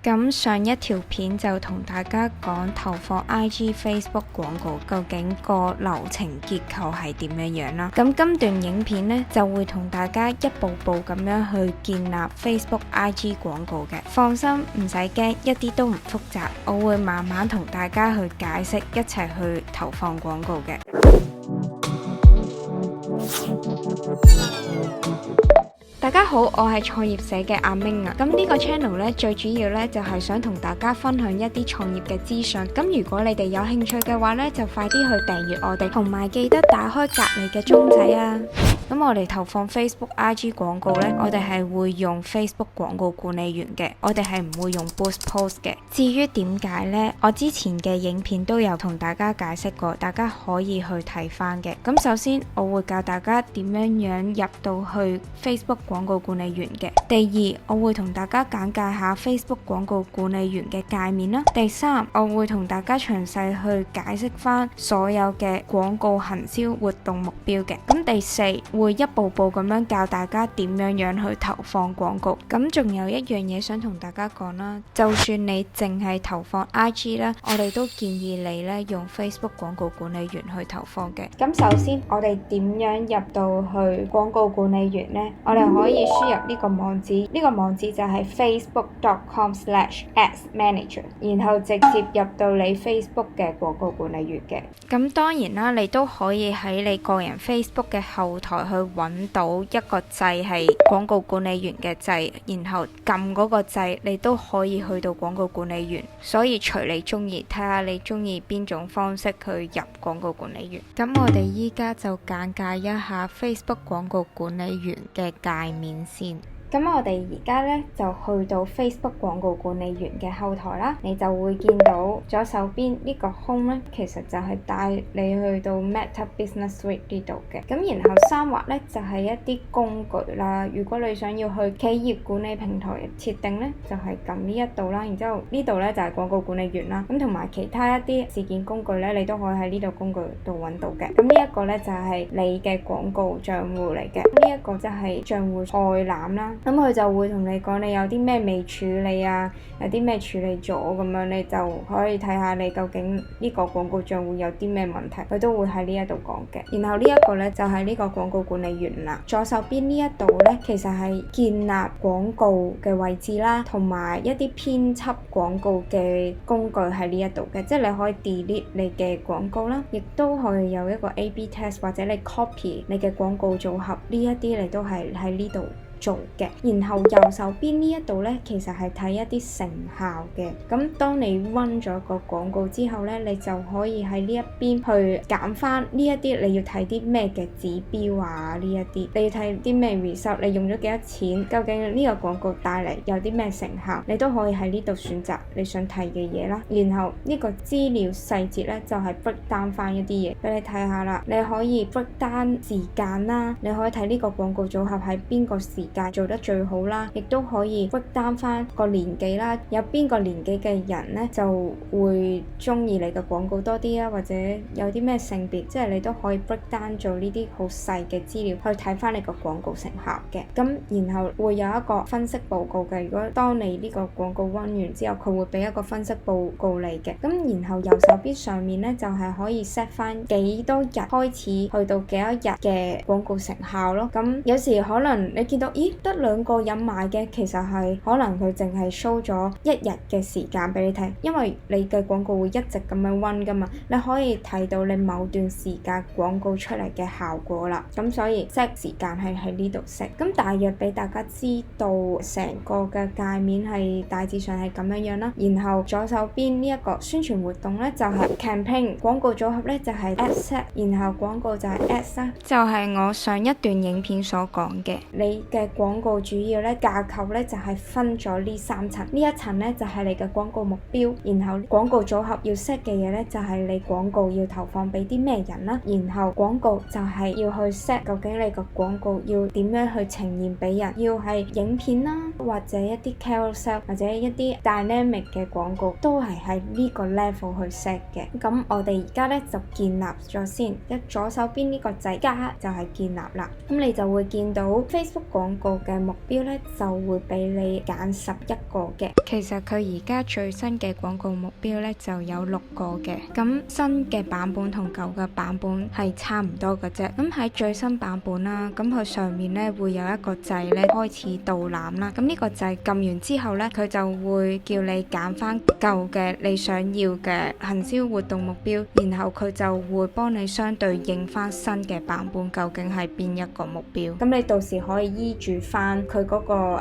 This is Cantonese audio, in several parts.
咁上一條片就同大家講投放 IG、Facebook 廣告究竟個流程結構係點樣啦。咁今段影片呢，就會同大家一步步咁樣去建立 Facebook、IG 廣告嘅。放心，唔使驚，一啲都唔複雜。我會慢慢同大家去解釋，一齊去投放廣告嘅。大家好，我係創業社嘅阿明啊。咁呢個 channel 咧，最主要咧就係想同大家分享一啲創業嘅資訊。咁如果你哋有興趣嘅話咧，就快啲去訂閱我哋，同埋記得打開隔離嘅鐘仔啊。咁我哋投放 Facebook、IG 廣告咧，我哋係會用 Facebook 廣告管理員嘅，我哋係唔會用 Boost Post 嘅。至於點解呢？我之前嘅影片都有同大家解釋過，大家可以去睇翻嘅。咁首先我會教大家點樣入到去 Facebook 廣告管理員嘅。第二，我會同大家簡介下 Facebook 廣告管理員嘅界面啦。第三，我會同大家詳細去解釋翻所有嘅廣告行銷活動目標嘅。咁第四，會一步步咁樣教大家點樣去投放廣告。咁仲有一樣嘢想同大家講啦，就算你淨係投放 IG 啦，我哋都建議你咧用 Facebook 廣告管理員去投放嘅。咁首先我哋點樣入到去廣告管理員呢？我哋可以輸入呢個網址，呢個網址就係 facebook.com/adsmanager， 然後直接入到你 Facebook 嘅廣告管理員嘅。咁當然啦，你都可以喺你個人 Facebook 嘅後台去揾到一個掣係廣告管理員嘅掣，然後撳嗰個掣，你都可以去到廣告管理員。所以隨你中意，睇下你中意邊種方式去入廣告管理員。咁我哋依家就簡介一下 Facebook 廣告管理員嘅界面先。咁我哋而家咧就去到 Facebook 廣告管理員嘅後台啦，你就會見到左手邊呢個 Home 咧，其實就係帶你去到 Meta Business Suite 呢度嘅。咁然後三劃咧就係一啲工具啦。如果你想要去企業管理平台嘅設定咧，就係撳呢一度啦。然之後呢度咧就係廣告管理員啦。咁同埋其他一啲事件工具咧，你都可以喺呢度工具度揾到嘅。咁呢一個咧就係你嘅廣告賬戶嚟嘅。呢一個就係賬戶概覽啦。咁佢就會同你講你有啲咩未處理啊，有啲咩處理咗咁樣，你就可以睇下你究竟呢個廣告賬戶有啲咩問題，佢都會喺呢一度講嘅。然後呢一個呢，就係呢個廣告管理員啦。左手邊呢一度呢，其實係建立廣告嘅位置啦，同埋一啲編輯廣告嘅工具喺呢一度嘅，即係你可以 delete 你嘅廣告啦，亦都可以有一個 A/B test 或者你 copy 你嘅廣告組合，呢一啲你都係喺呢度做嘅。然後右手邊呢一度呢，其實係睇一啲成效嘅。咁當你 run 咗個廣告之後呢，你就可以喺呢一邊去揀翻呢一啲你要睇啲咩嘅指標啊，呢一啲你要睇啲咩 result， 你用咗幾多錢，究竟呢個廣告帶嚟有啲咩成效，你都可以喺呢度選擇你想睇嘅嘢啦。然後呢個資料細節呢，就係 break down 翻一啲嘢俾你睇下啦。你可以 break down 時間啦，你可以睇呢個廣告組合喺邊個時間做得最好啦，亦都可以 break down 翻個年紀啦，有邊個年紀嘅人呢就會中意你嘅廣告多啲啊，或者有啲咩性別，即係你都可以 break down 做呢啲好細嘅資料去睇翻你個廣告成效嘅。咁然後會有一個分析報告嘅，如果當你呢個廣告 run 完之後，佢會俾一個分析報告你嘅。咁然後右手邊上面呢，就係可以 set 翻幾多日開始去到幾多日嘅廣告成效咯。咁有時可能你見到咦得2個人買嘅，其實係可能佢淨係 show 咗1日嘅時間俾你睇，因為你嘅廣告會一直咁樣 run 噶嘛，你可以睇到你某段時間廣告出嚟嘅效果啦。咁所以 set 時間係喺呢度 set。咁大約俾大家知道成個嘅界面係大致上係咁樣啦。然後左手邊呢一個宣傳活動咧就係 campaign， 廣告組合咧就係 ad set， 然後廣告就係 ads 啦，就係我上一段影片所講嘅。你嘅廣告主要咧架構咧就係分咗呢3層，呢一層咧就係你嘅廣告目標，然後廣告組合要 set 嘅嘢咧就係你廣告要投放俾啲咩人啦，然後廣告就係要去 set 究竟你個廣告要點樣去呈現俾人，要係影片啦，或者一啲 carousel 或者一啲 dynamic 嘅廣告都係喺呢個 level 去 set 嘅。咁我哋而家咧就建立咗先，左手邊呢個掣加就係建立啦。咁你就會見到 Facebook 廣廣告嘅目標咧，就會俾你揀11個嘅。其實佢而家最新嘅廣告目標咧就有6個嘅。咁新嘅版本同舊嘅版本係差唔多嘅啫。咁喺最新版本啦，咁佢上面咧會有一個掣咧開始導覽啦。咁呢個掣撳完之後咧，佢就會叫你揀翻舊嘅你想要嘅行銷活動目標，然後佢就會幫你相對應翻新嘅版本究竟係邊一個目標。咁你到時可以依住翻佢嗰個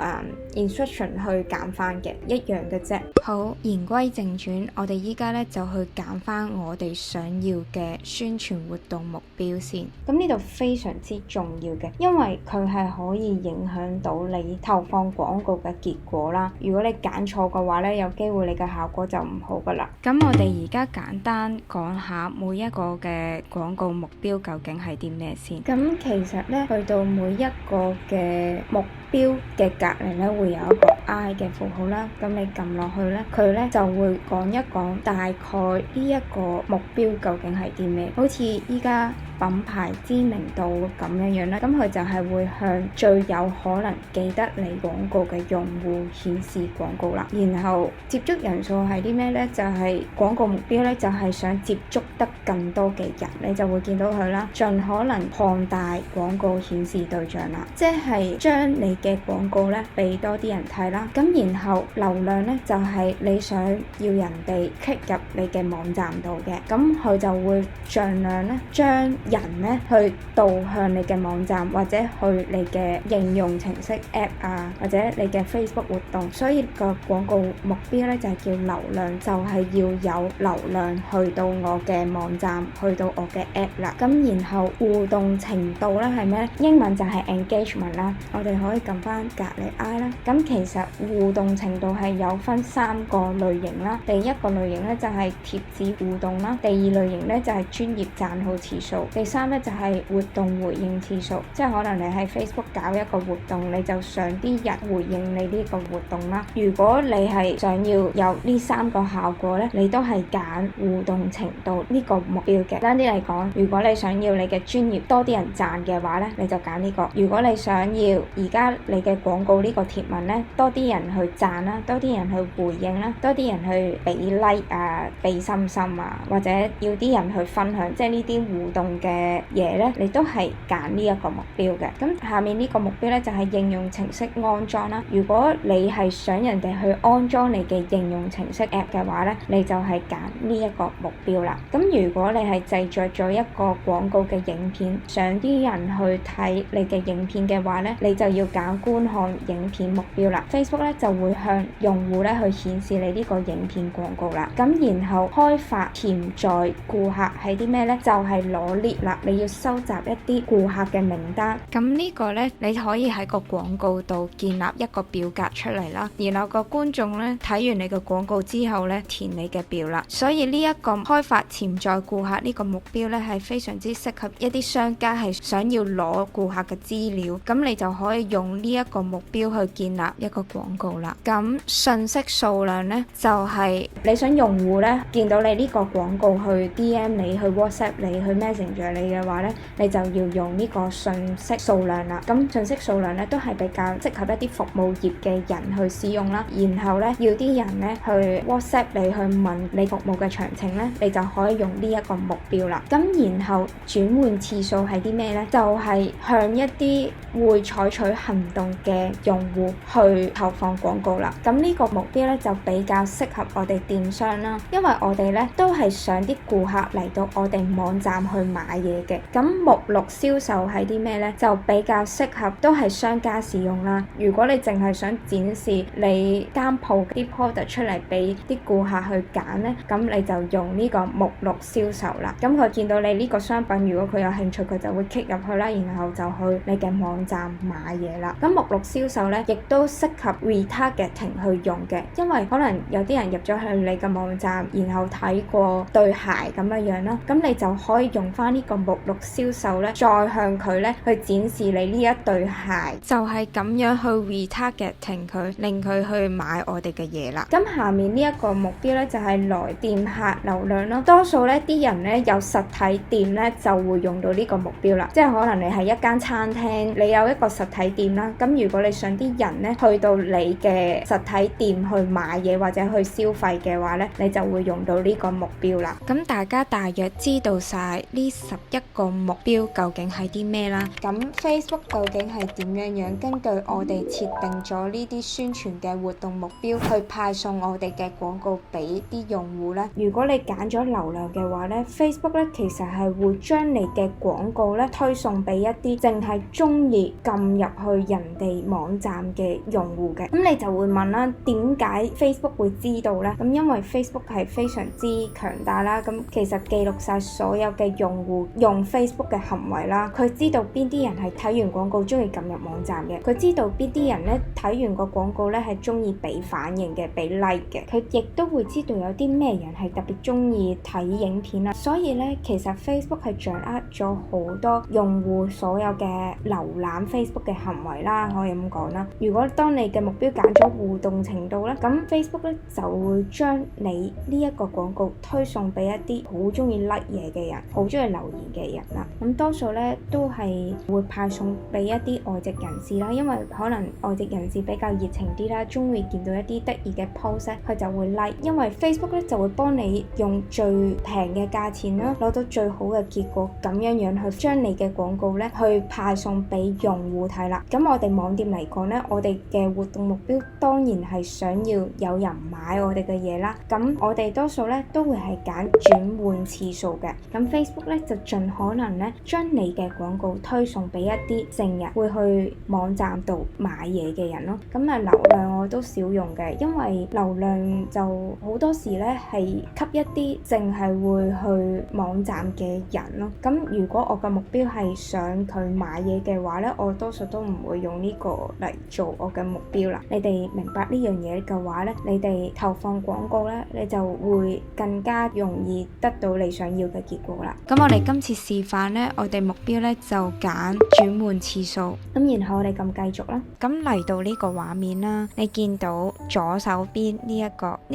instruction 去揀翻嘅，一樣嘅啫。好，言歸正傳，我哋依家咧就去揀翻我哋想要嘅宣傳活動目標先。咁呢度非常之重要嘅，因為佢係可以影響到你投放廣告嘅結果啦。如果你揀錯嘅話咧，有機會你嘅效果就唔好噶啦。咁我哋而家簡單講下每一個嘅廣告目標究竟係啲咩先。咁其實咧，去到每一個嘅目標嘅隔離咧，會有一個 I 嘅符號啦。咁你撳落去咧，佢咧就會講一講大概呢一個目標究竟係啲咩。好似依家品牌知名度咁樣啦，咁佢就係會向最有可能記得你廣告嘅用戶顯示廣告啦。然後接觸人數係啲咩呢？就係廣告目標咧，就係想接觸得更多嘅人，你就會見到佢啦。盡可能擴大廣告顯示對象啦，即係將你嘅廣告咧俾多啲人睇啦。咁然後流量咧就係你想要人哋 click 入你嘅網站度嘅，咁佢就會盡量咧將人咧去導向你嘅網站或者去你嘅應用程式 app 啊，或者你嘅 Facebook 活動。所以個廣告目標咧就係叫流量，就係要有流量去到我嘅網站，去到我嘅 app 啦。咁然後互動程度咧係咩？英文就係 engagement 啦。我哋可以撳翻隔離 I 啦。咁其實互動程度係有分3個類型啦。第一個類型咧就係貼紙互動啦，第二類型咧就係專頁讚好次數，第三咧就係活動回應次數，即係可能你喺 Facebook 搞一個活動，你就想啲人回應你呢個活動啦。如果你係想要有呢3個效果咧，你都係揀互動程度呢個目標嘅。簡單啲嚟講，如果你想要你嘅專頁多啲人讚嘅話咧，你就揀呢個。如果你想要而家你嘅廣告呢個貼文咧多啲人去讚啦，多啲人去回應啦，多啲人去俾 like 啊，俾心心啊，或者要啲人去分享，即係呢啲互動嘅嘢咧，你都係揀呢一個目標嘅。咁下面呢個目標咧就係應用程式安裝啦。如果你係想人哋去安裝你嘅應用程式 app 嘅話咧，你就係揀呢一個目標啦。咁如果你係製作咗一個廣告嘅影片，想啲人去睇你嘅影片嘅話咧，你就要揀觀看影片目標啦。Facebook 咧就會向用戶咧去顯示你呢個影片廣告啦。咁然後開發潛在顧客係啲咩咧？就係攞 lead 啦，你要收集一啲顧客嘅名單。咁呢個咧，你可以喺個廣告度建立一個表格出嚟啦。然後個觀眾咧睇完你個廣告之後咧，填你嘅表啦。所以呢一個開發潛在顧客呢個目標咧，係非常之適合一啲商家係想要攞顧客嘅資料。咁你就可以用呢一個目標去建立一個廣告啦。咁信息數量咧，就係你想用戶咧見到你呢個廣告去 DM 你，去 WhatsApp 你，去 Messenger 你嘅話咧，你就要用呢個信息數量啦。咁信息數量咧都係比較適合一啲服務業嘅人去使用啦。然後咧要啲人咧去 WhatsApp 你，去問你服務嘅詳情咧，你就可以用呢一個目標啦。咁然後轉換次數係啲咩咧？就係向一啲會採取行動嘅用戶去投放廣告啦。咁呢個目標咧就比較適合我哋電商啦，因為我哋咧都係想啲顧客嚟到我哋網站去買嘢嘅。咁目錄銷售係啲咩咧？就比較適合都係商家使用啦。如果你淨係想展示你間鋪啲 product 出嚟俾啲顧客去揀咧，咁你就用呢個目錄銷售啦。咁佢見到你呢個商品，如果佢有興趣，佢就會 click 入去啦，然後就去你嘅網站買嘢啦。咁目錄銷售咧，亦都適合合 retargeting 去用嘅，因為可能有啲人入咗去你嘅網站，然後睇過對鞋咁樣啦，咁你就可以用翻呢個目錄銷售咧，再向佢咧去展示你呢一對鞋，就係咁樣去 retargeting 佢，令佢去買我哋嘅嘢啦。咁下面呢一個目標咧就係來電客流量咯，多數咧啲人咧有實體店咧就會用到呢個目標啦，即係可能你係一間餐廳，你有一個實體店啦，咁如果你想啲人咧去到你嘅實體店去買嘢或者去消費嘅話咧，你就會用到呢個目標啦。咁大家大約知道晒呢11個目標究竟係啲咩啦？咁 Facebook 究竟係點樣根據我哋設定咗呢啲宣傳嘅活動目標去派送我哋嘅廣告俾啲用戶呢？如果你揀咗流量嘅話呢， Facebook 咧其實係會將你嘅廣告咧推送俾一啲淨係中意撳入去人哋網站嘅用戶嘅。咁你就會問啦，點解 Facebook 會知道呢？咁因為 Facebook 係非常之強大啦，咁其實記錄晒所有嘅用戶用 Facebook 嘅行為啦，佢知道邊啲人係睇完廣告中意撳入網站嘅，佢知道邊啲人咧睇完個廣告咧係中意俾反應嘅，俾 like 嘅，佢亦都會知道有啲咩人係特別中意睇影片啦。所以咧，其實 Facebook 係掌握咗好多用戶所有嘅瀏覽 Facebook 嘅行為啦，可以咁講啦。如果當你嘅目標揀咗互動程度咧，咁 Facebook 咧就會將你呢一個廣告推送俾一啲好中意 like 嘢嘅人，好中意留言嘅人啦。咁多數咧都係會派送俾一啲外籍人士啦，因為可能外籍人士比較熱情啲啦，中意見到一啲得意嘅 post 咧，佢就會 like， 因為 Facebook 咧就會幫你用最平嘅價錢啦，攞到最好嘅結果，咁樣去將你嘅廣告咧去派送俾用戶睇啦。咁我哋網店嚟講咧，我哋嘅活動目標當然係想要有人買我哋嘅嘢啦。咁我哋多數咧都會係揀轉換次數嘅。咁 Facebook 咧就盡可能咧將你嘅廣告推送俾一啲成日會去網站度買嘢嘅人咯。咁啊，流量我都少用嘅，因為流量就好多時咧係吸一啲淨係會去網站嘅人咯。咁如果我嘅目標係想佢買嘢嘅話咧，我多數都唔會用呢個嚟做我嘅目標啦。你哋明白呢樣嘢嘅話咧，你哋投放廣告咧，你就會更加容易得到你想要嘅結果啦。咁我哋今次示範咧，我哋目標咧就揀轉換次數，咁然後我哋撳繼續啦。咁嚟到呢個畫面啦，你見到左手邊呢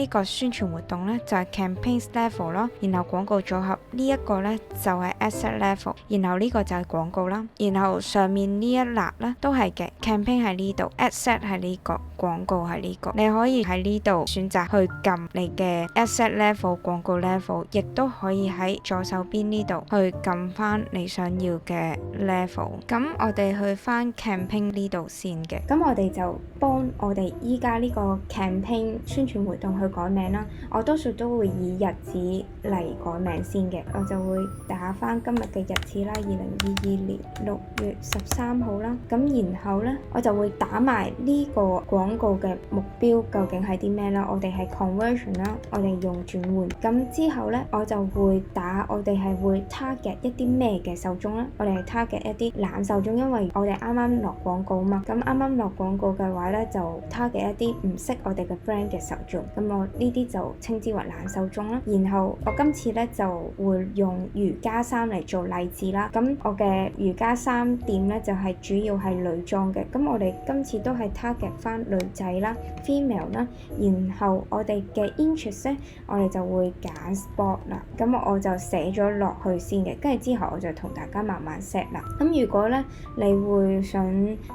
個宣傳活動咧就係 campaign level 咯，然後廣告組合呢一個咧就係 asset level， 然後呢個就係廣告啦，然後上面呢一欄咧都係嘅 campaign 喺呢度 asset 係呢個，廣告係呢個，你可以喺呢度選擇去撳你嘅 asset level 廣告 level， 亦都可以喺左手邊呢度去撳翻你想要嘅 level。咁我哋去翻 campaign 呢度先嘅，咁我哋就幫我哋依家呢個 campaign 宣傳活動去改名啦。我多數都會以日子嚟改名先嘅，我就會打翻今日嘅日子啦，2022年6月13號啦。咁然後呢，我就會打埋呢個廣告嘅目標究竟係啲咩啦？我哋係 conversion 啦，我哋用轉換。咁之後呢，我就會打我哋係會 target 一啲咩嘅受眾啦。我哋係 target 一啲懶受眾，因為我哋啱啱落廣告嘛。咁啱啱落廣告嘅話呢，就 target 一啲唔識我哋嘅 brand 嘅受眾。咁我呢啲就稱之為懶受眾啦。然後我今次呢，就會用瑜伽衫嚟做例子啦。咁我嘅瑜伽衫店呢，就係主要係女裝嘅。咁我哋今次都係 target 翻女仔啦 female 啦，然後我哋嘅 interest 咧，我哋就會揀 sport 啦。咁我就寫咗落去先嘅，跟住之後我就同大家慢慢 set 啦。咁如果咧你會想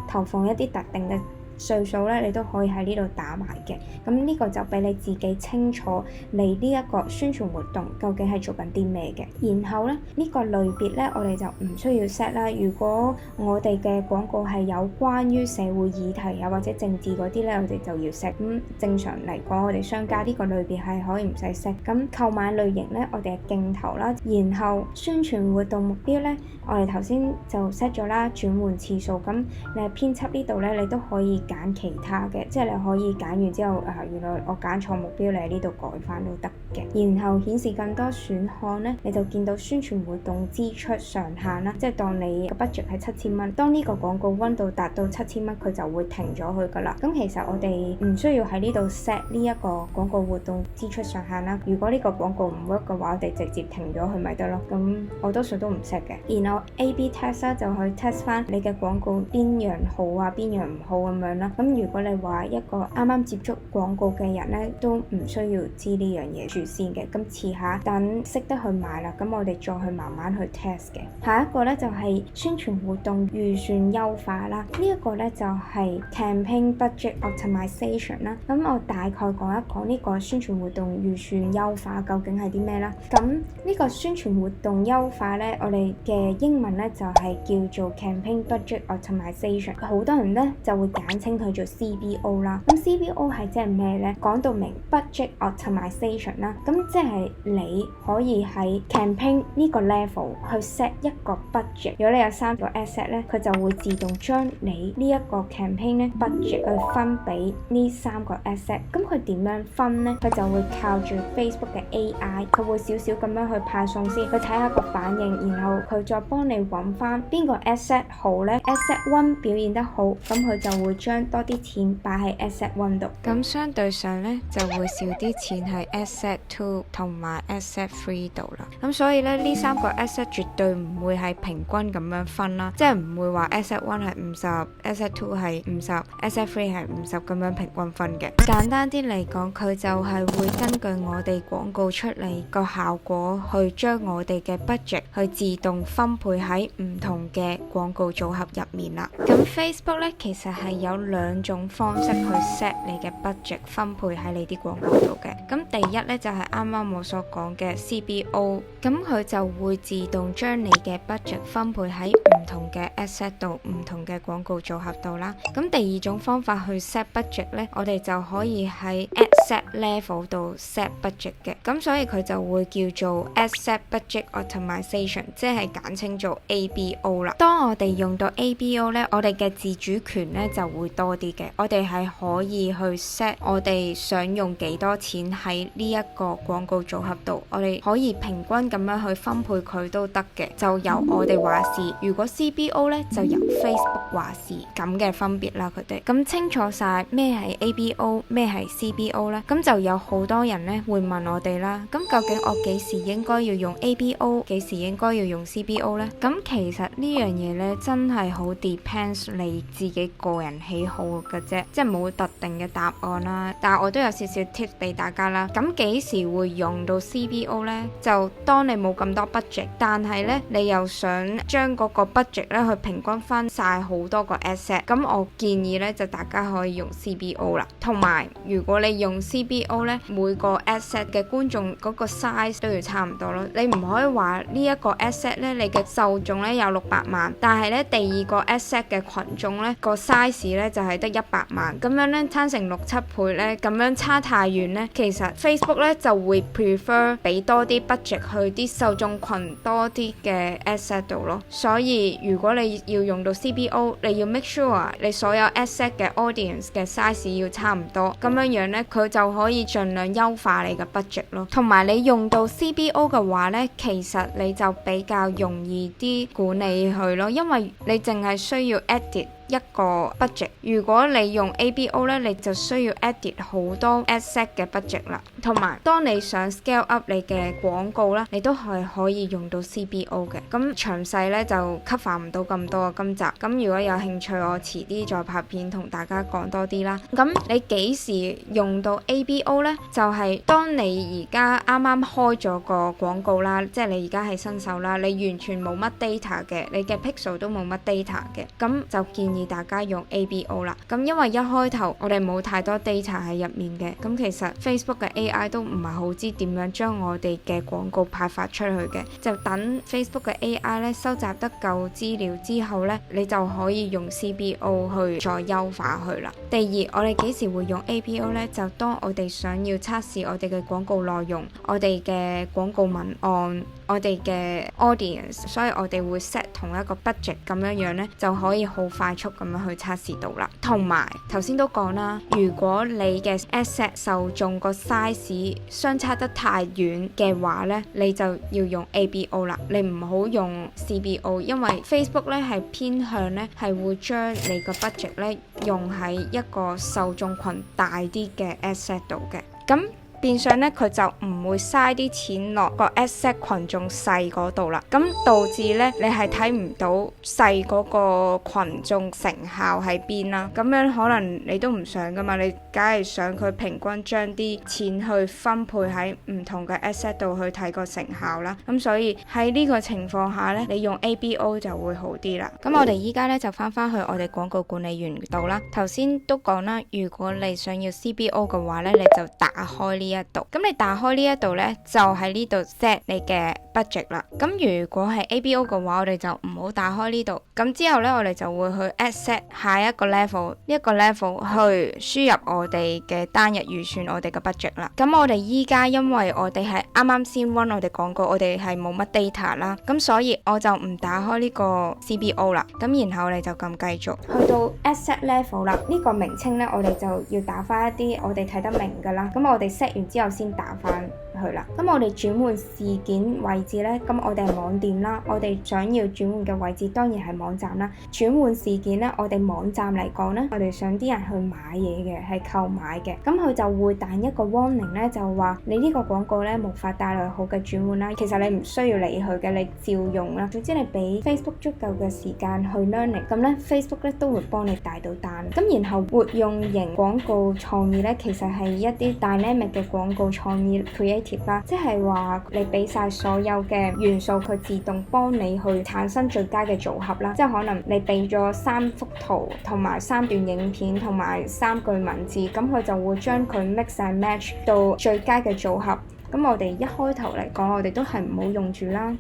投放一啲特定嘅歲數咧，你都可以喺呢度打埋嘅。咁呢個就俾你自己清楚你呢一個宣傳活動究竟係做緊啲咩嘅。然後咧呢個類別咧，我哋就唔需要 set 啦。如果我哋嘅廣告係有關於社會議題啊或者政治嗰啲咧，我哋就要 set。咁正常嚟講，我哋商家呢個類別係可以唔使 set。咁購買類型咧，我哋係鏡頭啦。然後宣傳活動目標咧，我哋頭先就 set 咗啦，轉換次數。咁你喺編輯呢度咧，你都可以揀其他嘅，即係你可以揀完之後原來我揀錯目標，你喺呢度改翻都得嘅。然後顯示更多選項呢，你就見到宣傳活動支出上限啦，即係當你個 budget 係7000蚊，當呢個廣告溫度達到7000蚊，佢就會停咗佢噶啦。咁其實我哋唔需要喺呢度 set 呢一個廣告活動支出上限啦。如果呢個廣告唔 work 嘅話，我哋直接停咗佢咪得咯。咁我多數都唔 set 嘅。然後 A/B test 啦，就去 test 翻你嘅廣告邊樣好啊，邊樣唔好咁樣啦。咁如果你話一個啱啱接觸廣告嘅人咧，都唔需要知呢樣嘢住先嘅。咁遲下等識得去買啦，咁我哋再去慢慢去 test 嘅。下一個咧就係宣傳活動預算優化啦。呢一個咧就係 campaign budget optimization 啦。咁我大概講一講呢個宣傳活動預算優化究竟係啲咩啦。咁呢個宣傳活動優化咧，我哋嘅英文咧就係叫做 campaign budget optimization。好多人咧就會簡稱佢做 CBO 啦。咁 CBO 係即係咩咧？講到明 budget optimization 啦。咁即係你可以喺 campaign 呢個 level 去 set 一個 budget。如果你有3個 asset 咧，佢就會自動將你呢一個 campaign 咧 budget 去分俾呢3個 asset。咁佢點樣分咧？佢就會靠住 Facebook 嘅 AI， 佢會少少咁樣去派送先，去睇下個反應，然後佢再幫你揾翻邊個 asset 好咧 ，asset 1表現得好，咁佢就會將多啲錢擺喺 asset 1度。咁相對上咧就會少啲錢喺 asset 2同埋 asset 3度啦。咁所以咧呢3個 asset 絕對唔會係平均咁樣分啦，即係唔會話 asset 1係50，asset 2係50，asset 3係50咁樣平均分嘅。簡單啲嚟講，佢就係會根據我哋廣告出嚟個效果，去將我哋嘅 budget 去自動分配喺唔同嘅廣告組合入面啦。咁 Facebook 咧其實係有2種方式去 set 你嘅 budget 分配喺你啲廣告度嘅。咁第一咧就係啱啱我所講嘅 CBO， 咁佢就會自動將你嘅 budget 分配喺唔同嘅 asset 度、唔同嘅廣告組合度啦。咁第二種方法去 set budget 咧，我哋就可以喺 asset level 度 set budget 嘅。咁所以佢就會叫做 asset budget optimization， 即係簡稱做 ABO 啦。當我哋用到 ABO 咧，我哋嘅自主權咧就會多啲嘅。我哋係可以去 set 我哋想用幾多錢喺呢一個廣告組合度，我哋可以平均咁樣去分配佢都得嘅，就由我哋話事。如果 CBO 咧就由 Facebook 話事，咁嘅分別啦。佢哋咁清楚晒咩係 ABO 咩係 CBO 咧，咁就有好多人咧會問我哋啦，咁究竟我幾時應該要用 ABO， 幾時應該要用 CBO 咧？咁其實呢樣嘢咧真係好 depends 你自己個人喜好嘅啫，即係冇特定嘅答案啦。但係我都有少少 tip 俾大家啦。咁幾時會用到 CBO 咧？就當你冇咁多 budget， 但係咧你又想將嗰個 budget 咧去平均翻晒好多個 asset， 咁我建議咧就大家可以用 CBO 啦。同埋如果你用 CBO 咧，每個 asset 嘅觀眾嗰個 size 都要差唔多咯。你唔可以話呢一個 asset 咧，你嘅受眾咧有600萬，但係咧第二個 asset 嘅群眾咧個 size 咧就係得100萬，咁樣咧攤成6-7倍咧，咁樣差太遠咧，其實 Facebook 咧就會 prefer 俾多啲 budget 去啲受眾群多啲嘅 asset 度咯。所以如果你要用到 CBO， 你要 make sure 你所有 asset 嘅 audience 嘅 size 要差唔多，咁樣樣咧佢就可以盡量優化你嘅 budget 咯。同埋你用到 CBO 嘅話咧，其實你就比較容易啲管理佢咯，因為你淨係需要 edit一個 budget。如果你用 ABO 咧，你就需要 edit 好多 asset 嘅 budget 啦。同埋當你想 scale up 你嘅廣告啦，你都係可以用到 CBO 嘅。咁詳細咧就 cover 唔到咁多啊今集。咁如果有興趣，我遲啲再拍片同大家講多啲啦。咁你幾時用到 ABO 咧？就係當你而家啱啱開咗個廣告啦，即係你而家係新手啦，你完全冇乜 data 嘅，你嘅 pixel 都冇乜 data 嘅，咁就建議大家用 ABO 啦。咁因為一開頭我哋冇太多 data 喺入面嘅，咁其實 Facebook 嘅 AI 都唔係好知點樣將我哋嘅廣告派發出去嘅，就等 Facebook 嘅 AI 咧收集得夠資料之後咧，你就可以用 CBO 去再優化佢啦。第二，我哋幾時會用 ABO 咧？就當我哋想要測試我哋嘅廣告內容、我哋嘅廣告文案、我哋嘅 audience， 所以我哋會 set 同一個 budget 咁樣呢，就可以好快速咁樣去測試到啦。同埋頭先都講啦，如果你嘅 asset 受眾個 size 相差得太遠嘅話呢，你就要用 ABO 啦，你唔好用 CBO， 因為 Facebook 咧係偏向咧係會將你個 budget 咧用喺一個受眾群大啲嘅 asset 度嘅，咁變相咧佢就唔會嘥啲錢落個 asset 群眾細嗰度啦，咁導致咧你係睇唔到細嗰個群眾成效喺邊啦，咁樣可能你都唔想噶嘛，你梗係想佢平均將啲錢去分配喺唔同嘅 asset 度去睇個成效啦，咁所以喺呢個情況下咧，你用 ABO 就會好啲啦。咁我哋依家咧就翻去我哋廣告管理員度啦，頭先都講啦，如果你想要 CBO 嘅話咧，你就打開呢一度，咁你打開呢一度呢，就喺呢度 set 你嘅 budget 啦。咁如果係 ABO 嘅話，我哋就唔好打開呢度。咁之後呢，我哋就會去 set 下一個 level， 呢一個 level 去輸入我哋嘅單日預算，我哋嘅 budget 啦。咁我哋依家因為我哋係啱啱先 run 我哋廣告，我哋係冇乜 data 啦，咁所以我就唔打開呢個 CBO 啦。咁然後我哋就咁繼續去到 asset level 啦。呢個名稱呢，我哋就要打翻一啲我哋睇得明噶啦。咁我哋 set 完之後先打翻去啦。咁我哋轉換事件位置呢，咁我哋係網店啦，我哋想要轉換嘅位置當然係網站啦。轉換事件呢，我哋網站嚟講呢，我哋想啲人去買嘢嘅，係購買嘅，咁佢就會彈一個 warning 呢，就話你呢個廣告呢，無法帶來好嘅轉換啦。其實你唔需要理佢嘅，你照用啦。總之你俾 Facebook 足夠嘅時間去 learning， 咁呢 Facebook 咧都會幫你帶到單。咁然後活用型廣告創意呢，其實係一啲 dynamic 嘅廣告創意 creative 啦，即係話你俾晒所有嘅元素，佢自動幫你去產生最佳嘅組合啦。即係可能你俾咗3幅圖同埋3段影片同埋3句文字，咁佢就會將佢 mix and match 到最佳嘅組合。咁我哋一開頭嚟講，我哋都係唔好用住啦。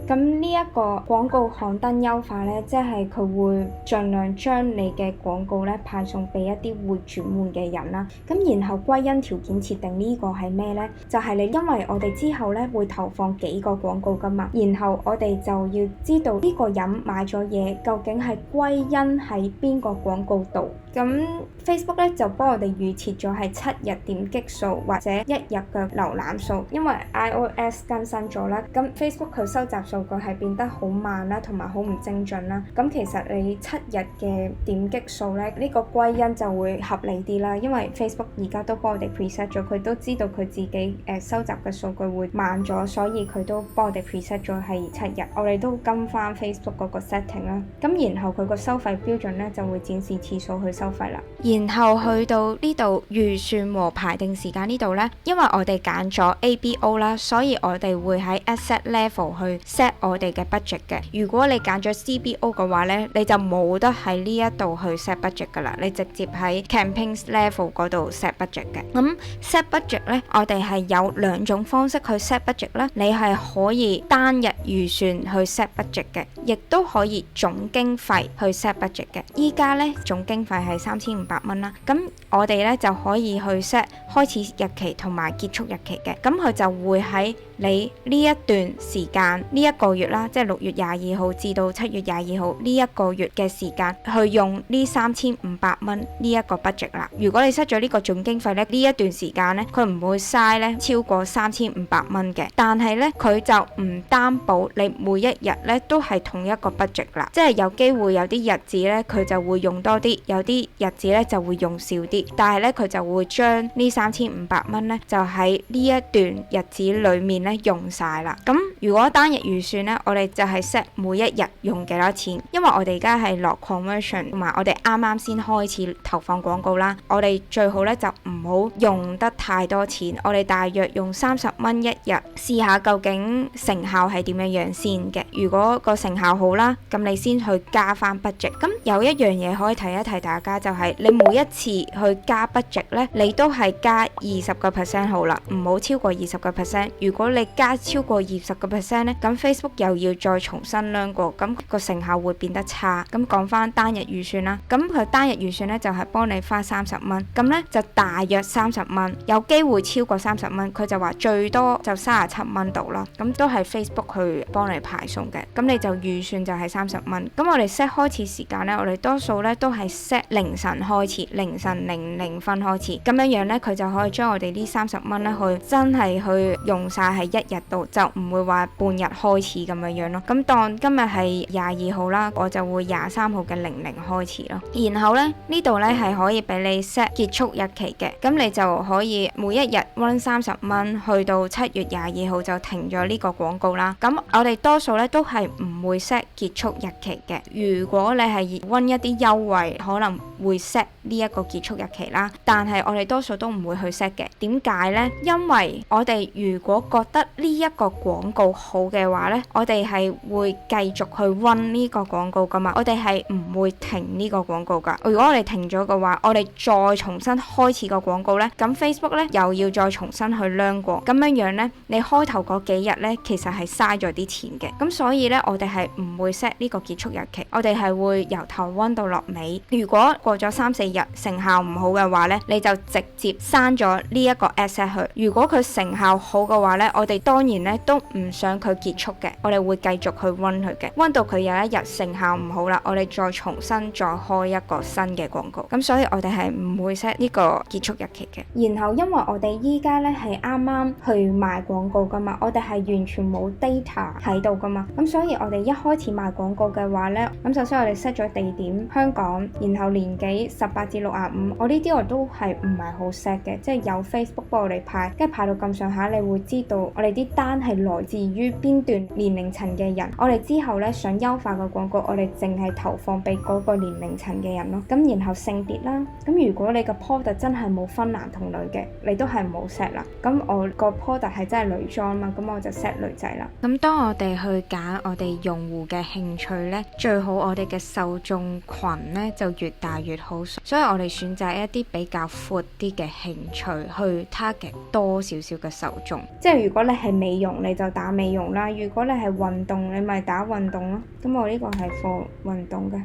咁呢一個廣告刊登優化呢，即係佢會盡量將你嘅廣告呢派送俾一啲會轉換嘅人啦。咁然後歸因條件設定呢個係咩呢？就係你因為我哋之後呢會投放幾個廣告噶嘛，然後我哋就要知道呢個人買咗嘢究竟係歸因喺邊個廣告度。咁 Facebook 咧就幫我哋預設咗係7日點擊數或者1日嘅瀏覽數，因為 iOS 更新咗啦，咁 Facebook 佢收集數據係變得好慢啦，同埋好唔精準啦。咁其實你7日嘅點擊數咧，呢個歸因就會合理啲啦，因為 Facebook 而家都幫我哋 preset 咗，佢都知道佢自己收集嘅數據會慢咗，所以佢都幫我哋 preset 咗係7日。我哋都跟翻 Facebook 嗰個 setting 啦，咁然後佢個收費標準咧就會展示次數去收費啦。然後去到呢度預算和排定時間呢度呢，因為我哋揀咗 ABO 啦，所以我哋會喺 asset level 去 set 我哋嘅 budget 嘅。如果你揀咗 CBO 嘅話呢，你就冇得喺呢一度去 set budget 噶啦，你直接喺 campaigns level 嗰度 set budget 嘅。咁 set budget 呢，我哋係有2種方式去 set budget 啦。你係可以單日預算去 set budget 嘅，亦都可以總經費去 set budget 嘅。依家呢，總經費係3500蚊啦，咁我哋咧就可以去 set 開始日期同埋結束日期嘅，咁佢就會喺你呢一段時間呢一個月啦，即係6月22號至到7月22號呢一個月嘅時間去用呢3500蚊呢一個 budget 啦。如果你 set 咗呢個總經費咧，呢一段時間咧佢唔會嘥咧超過3500蚊嘅，但係咧佢就唔擔保你每一日咧都係同一個 budget 啦，即係有機會有啲日子咧佢就會用多啲，有啲日子咧就會用少啲，但係咧佢就會將呢3500蚊咧就喺呢一段日子裏面咧用晒啦。咁如果單日預算咧，我哋就係 set 每一日用幾多錢，因為我哋而家係落 conversion 同埋我哋啱啱先開始投放廣告啦，我哋最好咧就唔好用得太多錢，我哋大約用30蚊一日試下究竟成效係點樣樣先嘅。如果個成效好啦，咁你先去加翻 budget。咁有一樣嘢可以提一提大家，就係你每一次去加 budget 咧，你都係加20% 好啦，唔好超過20%。如果你加超過20% 咧，咁 Facebook 又要再重新量過，咁個成效會變得差。咁講翻單日預算啦，咁佢單日預算呢就係幫你花30蚊，咁呢就大約30蚊，有機會超過30蚊，佢就話最多就37蚊度啦。咁都係 Facebook 去幫你派送嘅，咁你就預算就係30蚊。咁我哋 set 開始時間呢，我哋多數呢都係 set 凌晨開始，凌晨00分開始，咁樣呢，佢就可以將我哋呢30蚊呢去真係去用晒喺一日度，就唔會話半日開始咁樣咯。咁當今日係22號啦，我就會23號嘅00開始咯。然後呢度呢係可以俾你 set 結束日期嘅，咁你就可以每一日 run 30蚊，去到7月22號就停咗呢個廣告啦。咁我哋多數呢都係唔會 set 結束日期嘅。如果你係 run 一啲優惠，可能會 set 呢一個結束日期啦，但係我哋多數都唔會去 set 嘅。點解呢？因為我哋如果覺得呢一個廣告好嘅話呢，我哋係會繼續去 run 呢個廣告噶嘛，我哋係唔會停呢個廣告噶。如果我哋停咗嘅話，我哋再重新開始個廣告呢，咁 Facebook 呢又要再重新去量過，咁樣呢，你開頭嗰幾日呢，其實係嘥咗啲錢嘅。咁所以呢，我哋係唔會 set 呢個結束日期，我哋係會由頭 run 到落尾。如果過咗3-4日成效唔好嘅話呢，你就直接刪咗呢一個 asset 去。如果佢成效好嘅話呢，我哋當然呢都唔想佢結束嘅，我哋會繼續去 run 佢嘅，run 到佢有一日成效唔好啦，我哋再重新再開一個新嘅廣告。咁所以我哋係唔會 set 呢個結束日期嘅。然後因為我哋依家呢係啱啱去賣廣告噶嘛，我哋係完全冇 data 喺度噶嘛，咁所以我哋一開始賣廣告嘅話呢，咁首先我哋 set 咗地點香港，然後年紀18至65，我呢啲我都係唔係好 set 嘅，即係有 Facebook 幫我哋派，跟住派到咁上下，你會知道我哋啲單係來自於邊段年齡層嘅人。我哋之後呢想優化個廣告，我哋淨係投放俾嗰個年齡層嘅人咯。咁然後性別啦，咁如果你個 product 真係冇分男同女嘅，你都係冇 set 啦。咁我個 product 係真係女裝嘛，咁我就 set 女仔啦。咁當我哋去揀我哋用戶嘅興趣呢，最好我哋嘅受眾群呢就越大越好，所以我哋選擇一啲比較闊啲嘅興趣去 target 多少少嘅受眾。即係如果你係美容，你就打美容啦；如果你係運動，你咪打運動咯。咁我呢個係 for 運動嘅。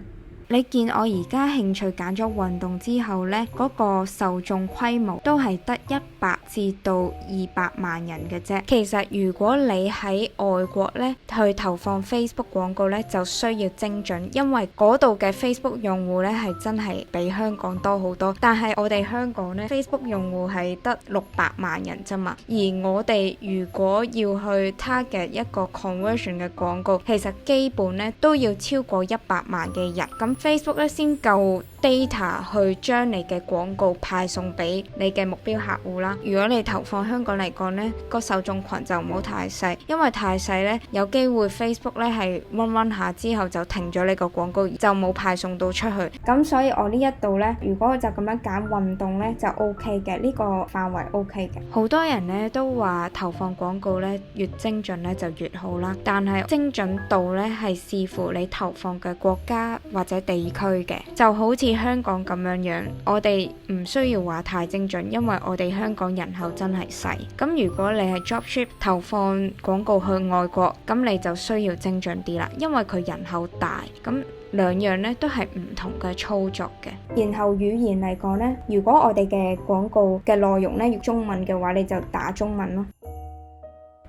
你見我而家興趣揀咗運動之後呢，嗰個受眾規模都係得100至到200萬人嘅啫。其實如果你喺外國呢，去投放 Facebook 廣告呢，就需要精準，因為嗰度嘅 Facebook 用戶呢係真係比香港多好多。但係我哋香港呢 Facebook 用戶係得600萬人啫嘛，而我哋如果要去 target 一個 conversion 嘅廣告，其實基本呢都要超過100萬嘅人，咁Facebook 咧先夠 data 去將你嘅廣告派送俾你嘅目標客戶啦。如果你投放香港嚟講呢，個受眾群就唔好太細，因為太細呢，有機會 Facebook 咧係 run 下之後就停咗你個廣告，就冇派送到出去。咁所以我呢一度呢，如果我就咁樣揀運動呢，就 OK 嘅，呢個範圍 OK 嘅。好多人呢都話投放廣告呢越精準呢就越好啦，但係精準度呢係視乎你投放嘅國家或者地區嘅，就好似香港咁樣，我哋唔需要話太精準，因為我哋香港人口真係細。咁如果你係 dropship 投放廣告去外國，咁你就需要精準啲啦，因為佢人口大。咁兩樣呢都係唔同嘅操作嘅。然後語言嚟講呢，如果我哋嘅廣告嘅內容呢要中文嘅話，你就打中文咯。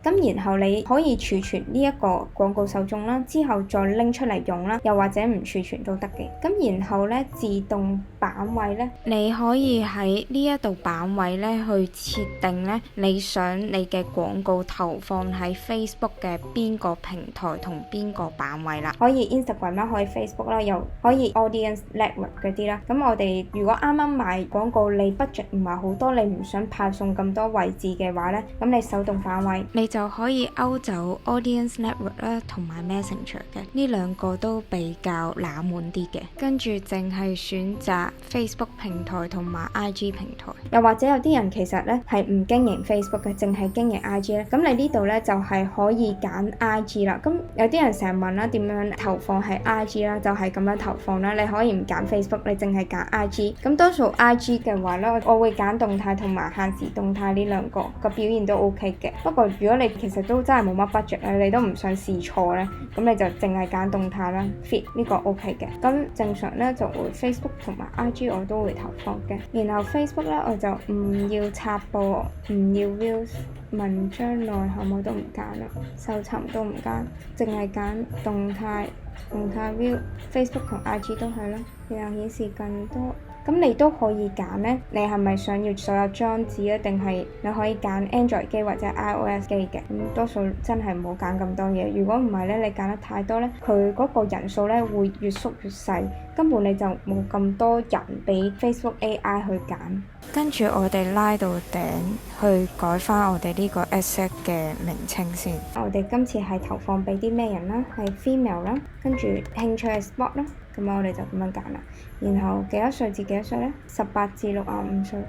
咁然後你可以儲存呢一個廣告受眾啦，之後再拎出嚟用啦，又或者唔儲存都得嘅。咁然後呢，自動版位呢，你可以喺呢一度版位呢去設定呢，你想你嘅廣告投放喺 Facebook 嘅邊個平台同邊個版位啦。可以 Instagram 啦，可以 Facebook 啦，又可以 Audience Network 嗰啲啦。咁我哋如果啱啱賣廣告，你 budget 唔係好多，你唔想派送咁多位置嘅話呢，咁你手動版位你就可以勾走 Audience Network 啦，同埋 Messenger 嘅，呢兩個都比較冷門啲嘅。跟住淨係選擇 Facebook 平台同埋 IG 平台，又或者有啲人其實咧係唔經營 Facebook 嘅，淨係經營 IG 咧。咁你呢度咧就係可以揀 IG 啦。咁有啲人成日問啦，點樣投放喺 IG 啦？就係咁樣投放啦。你可以唔揀 Facebook，你淨係揀 IG。咁多數 IG 嘅話咧，我會揀動態同埋限時動態呢兩個，個表現都 OK 嘅。不過如果你其實都真係冇乜 budget 咧，你都唔想試錯咧，咁你就淨係揀動態啦 ，feed 呢個 OK 嘅。咁正常咧就會 Facebook 同埋 IG 我都會投放嘅。然後 Facebook 咧我就唔要插播，唔要 views， 文章內涵我都唔揀啦，搜尋都唔揀，淨係揀動態 view。Facebook 同 IG 都係啦，然後顯示更多。咁你都可以揀呢，你係咪想要所有裝置啊？定係你可以揀 Android 機或者 iOS 機嘅？咁多數真係唔好揀咁多嘢。如果唔係呢，你揀得太多呢，佢嗰個人數呢會越縮越細，根本你就冇咁多人俾 Facebook AI 去揀。跟住我哋拉到頂去改翻我哋呢個 asset 嘅名稱先。我哋今次係投放俾啲咩人啦？係 female 啦，跟住興趣係 sport 啦。咁我哋就咁樣揀啦，然後幾多歲至幾多歲呢？18至65歲。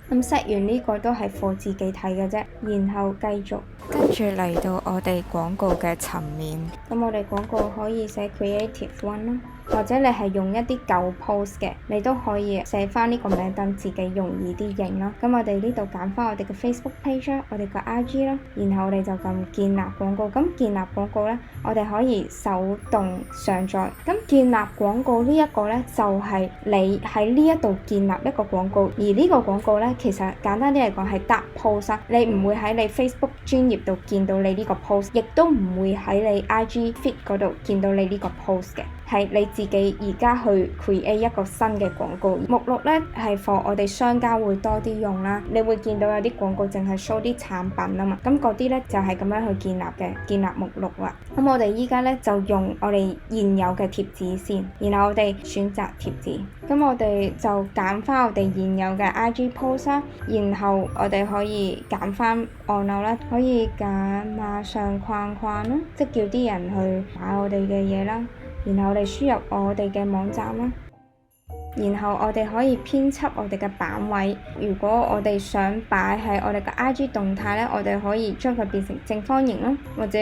咁 set 完呢個都係for自己睇嘅啫，然後繼續跟住嚟到我哋廣告嘅層面。咁我哋廣告可以寫 creative one 啦，或者你係用一啲舊 post 嘅，你都可以寫翻呢個名，等自己容易啲認啦。咁我哋呢度揀翻我哋嘅 Facebook page 啦，我哋嘅 IG 啦，然後我哋就撳建立廣告。咁建立廣告呢，我哋可以手動上載。咁建立廣告呢一個呢，就係你喺呢一度建立一個廣告，而呢個廣告呢，其實簡單啲嚟講係搭 post，你唔會喺你 Facebook 專頁度見到你呢個 post， 亦都唔會喺你 IG feed 嗰度見到你呢個 post 嘅。係你自己而家去 create 一個新嘅廣告目錄呢，係 for 我哋商家會多啲用啦。你會見到有啲廣告淨係 show 啲產品啊嘛，咁嗰啲呢就係咁樣去建立嘅，建立目錄啦。咁我哋依家呢就用我哋現有嘅貼紙先，然後我哋選擇貼紙。咁我哋就揀翻我哋現有嘅 IG post 啦，然後我哋可以揀翻按鈕啦，可以揀馬上框框啦，即叫啲人去買我哋嘅嘢啦。然後我哋輸入我哋嘅網站啦，然後我哋可以編輯我哋嘅版位。如果我哋想擺喺我哋嘅 IG 動態呢，我哋可以將佢變成正方形啦，或者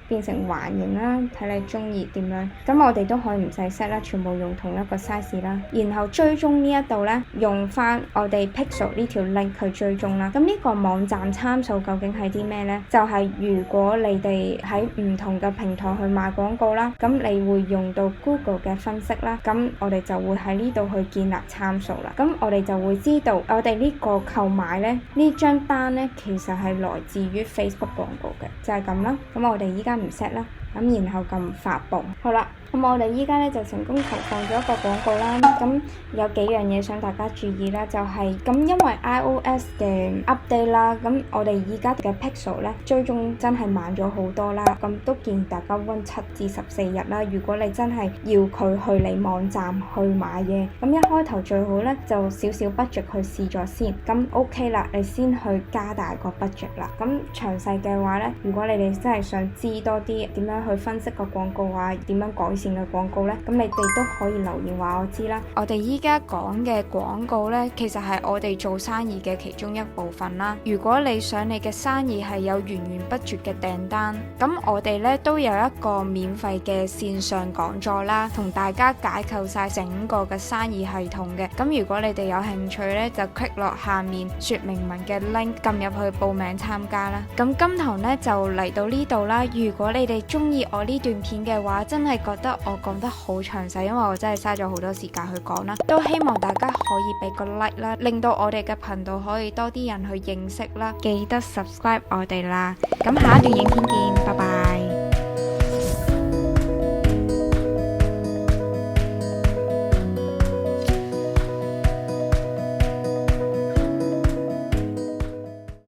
變成環形啦，睇你中意點樣。咁我哋都可以唔使 set 啦，全部用同一個 size 啦。然後追蹤呢一度呢，用翻我哋 Pixel 呢條 link 去追蹤啦。咁呢個網站參數究竟係啲咩呢？就係如果你哋喺唔同嘅平台去賣廣告啦，咁你會用到 Google 嘅分析啦，咁我哋就會喺呢度去建立參數啦。咁我哋就會知道我哋呢個購買呢，呢張單呢，其實係來自於 Facebook 廣告嘅，就係咁啦。咁我哋依家唔 set 啦，咁然後撳發布。好啦，咁我哋依家咧就成功投放咗一個廣告啦。咁有幾樣嘢想大家注意啦，就係咁因為 iOS 嘅 update 啦，咁我哋依家嘅 Pixel 咧追蹤真係慢咗好多啦。咁都建議大家溫7至14日啦。如果你真係要佢去你網站去買嘢，咁一開頭最好咧就少少 budget 去試咗先。咁 OK 啦，你先去加大個 budget 啦。咁詳細嘅話咧，如果你哋真係想知多啲點樣去分析個廣告啊，點樣改善嘅廣告呢，咁你哋都可以留言話我知啦。我哋依家講嘅廣告呢，其實係我哋做生意嘅其中一部分啦。如果你想你嘅生意係有源源不絕嘅訂單，咁我哋呢都有一個免費嘅線上講座啦，同大家解構晒整個嘅生意系統嘅。咁如果你哋有興趣呢，就 click 落下面說明文嘅 link， 撳入去報名參加啦。咁今堂呢就嚟到呢度啦。如果你哋中意我呢段片嘅話，真係覺得我講得好詳細，因為我真係嘥咗好多時間去講啦。都希望大家可以俾個 like 啦，令到我哋嘅頻道可以多啲人去認識啦。記得 subscribe 我哋啦。咁下一段影片見，拜拜。